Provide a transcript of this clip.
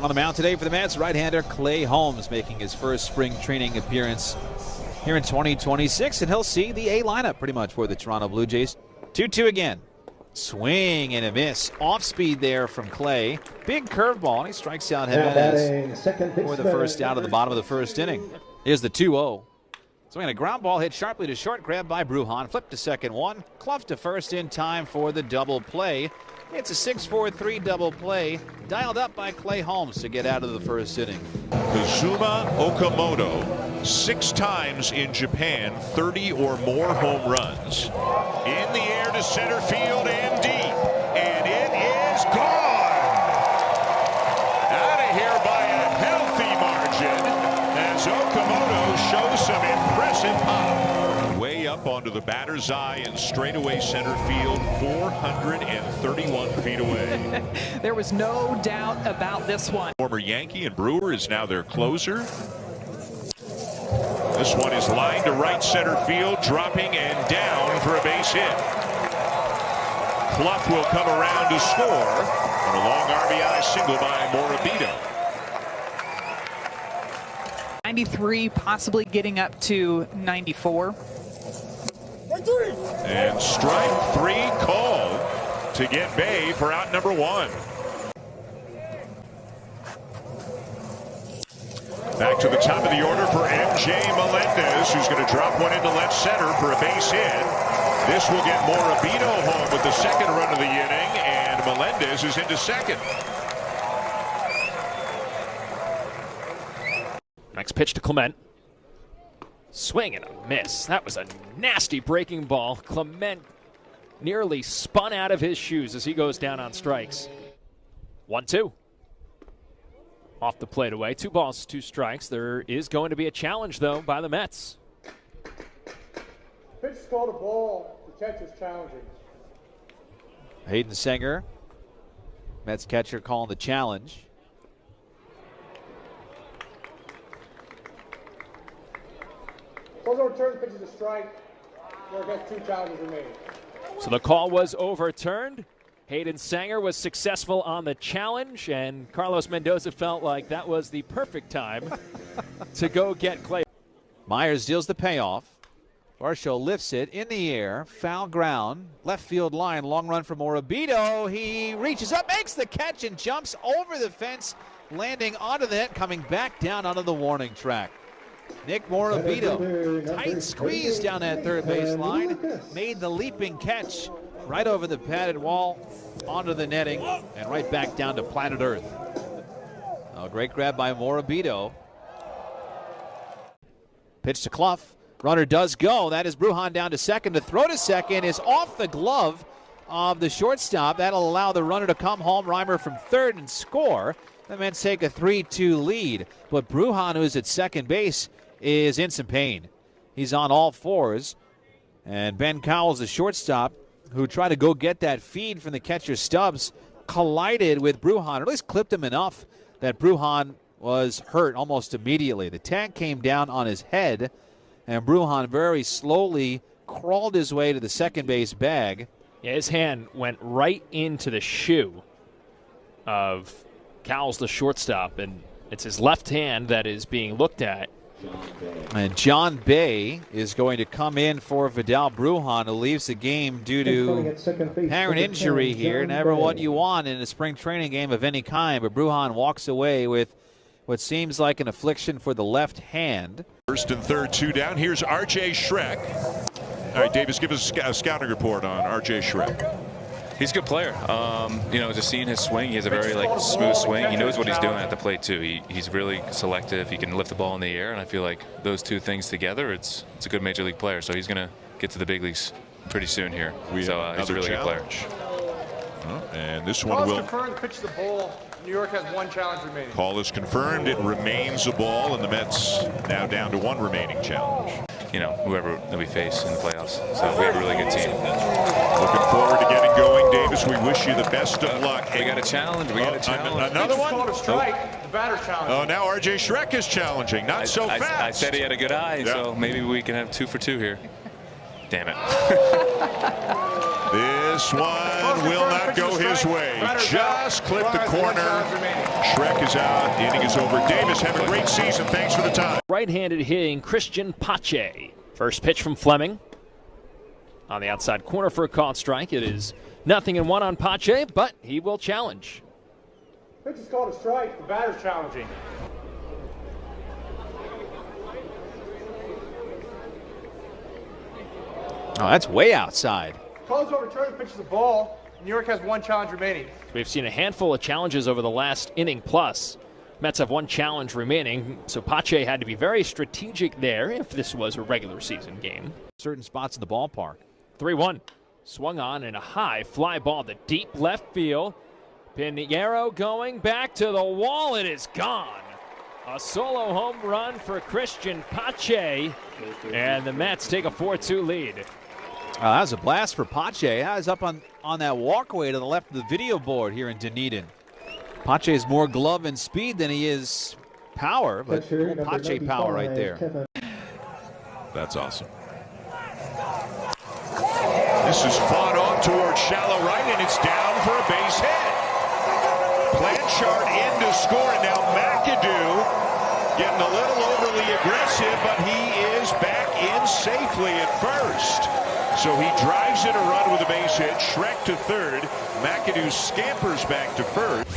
On the mound today for the Mets, right-hander Clay Holmes making his first spring training appearance here in 2026, and he'll see the A lineup pretty much for the Toronto Blue Jays. 2-2 again. Swing and a miss. Off speed there from Clay. Big curveball, and he strikes out Jimenez for the first out of the bottom of the first inning. Here's the 2-0. Swinging a ground ball hit sharply to short, grabbed by Brujan. Flip to second one. Cluff to first in time for the double play. It's a 6-4-3 double play, dialed up by Clay Holmes to get out of the first inning. Kazuma Okamoto, 6 times in Japan, 30 or more home runs. In the air to center field and deep, and it is gone. Out of here by a healthy margin as Okamoto shows some impressive pop. Way up onto the batter's eye and straightaway center field, 431 feet away. There was no doubt about this one. Former Yankee and Brewer is now their closer. This one is lined to right center field, dropping and down for a base hit. Cluff will come around to score on a long RBI single by Morabito. 93, possibly getting up to 94. And strike 3 called to get Bay for out number 1. Back to the top of the order for MJ Melendez, who's going to drop one into left center for a base hit. This will get Morabito home with the second run of the inning, and Melendez is into second. Next pitch to Clement. Swing and a miss. That was a nasty breaking ball. Clement nearly spun out of his shoes as he goes down on strikes. 1-2. Off the plate away. 2 balls, 2 strikes. There is going to be a challenge, though, by the Mets. Pitch is called a ball. The catch is challenging. Hayden Sanger, Mets catcher, calling the challenge. Those overturned pitches a strike. There gets 2 challenges remaining. So the call was overturned. Hayden Sanger was successful on the challenge, and Carlos Mendoza felt like that was the perfect time to go get Clay. Myers deals the payoff. Varsho lifts it in the air, foul ground, left field line, long run for Morabito. He reaches up, makes the catch, and jumps over the fence, landing onto the net, coming back down onto the warning track. Nick Morabito, tight squeeze down that third base line, made the leaping catch right over the padded wall, onto the netting, and right back down to planet Earth. A great grab by Morabito. Pitch to Cluff. Runner does go. That is Brujan down to second. To throw to second is off the glove of the shortstop. That'll allow the runner to come home. Reimer from third and score. The Mets take a 3-2 lead. But Brujan, who's at second base, is in some pain. He's on all fours. And Ben Cowles, the shortstop, who tried to go get that feed from the catcher Stubbs, collided with Brujan, or at least clipped him enough that Brujan was hurt almost immediately. The tag came down on his head, and Brujan very slowly crawled his way to the second base bag. Yeah, his hand went right into the shoe of Cowles, the shortstop, and it's his left hand that is being looked at. And John Bay is going to come in for Vidal Brujan, who leaves the game due to apparent injury here. Never what you want in a spring training game of any kind, but Brujan walks away with what seems like an affliction for the left hand. First and third, 2 down. Here's R.J. Schreck. All right, Davis, give us a scouting report on R.J. Schreck. He's a good player. You know, just seeing his swing, he has a very smooth swing. He knows what he's doing at the plate too. He's really selective. He can lift the ball in the air, and I feel like those 2 things together, it's a good major league player. So he's going to get to the big leagues pretty soon here. So he's a really good player. And this one will. Confirmed pitch the ball. New York has 1 challenge remaining. Call is confirmed. It remains a ball, and the Mets now down to 1 remaining challenge. You know, whoever that we face in the playoffs. So we have a really good team. Looking forward to getting going, Davis. We wish you the best of luck. We got a challenge. We got a challenge. Another one? Called a strike. The batter's challenge. Oh, now R.J. Schreck is challenging. Not so fast. I said he had a good eye, so maybe we can have 2 for 2 here. Damn it. This one will not not go his way. Just clipped the corner. Shrek is out. The inning is over. Davis, have a great season. Thanks for the time. Right-handed hitting Christian Pache. First pitch from Fleming. On the outside corner for a called strike. It is 0-1 on Pache, but he will challenge. Pitch is called a strike. The batter's challenging. Oh, that's way outside. Calls overturned. Pitch is a ball. New York has 1 challenge remaining. We've seen a handful of challenges over the last inning plus. Mets have 1 challenge remaining, so Pache had to be very strategic there if this was a regular season game. Certain spots in the ballpark. 3-1. Swung on and a high fly ball to deep left field. Pinheiro going back to the wall. It is gone. A solo home run for Christian Pache, and the Mets take a 4-2 lead. That was a blast for Pache. That was up on that walkway to the left of the video board here in Dunedin. Pache is more glove and speed than he is power, but cool Pache power right there. That's awesome. This is fought off towards shallow right, and it's down for a base hit. Blanchard in to score, and now McAdoo getting a little overly aggressive, but he is back in safely at first. So he drives in a run with a base hit. Shrek to third. McAdoo scampers back to first.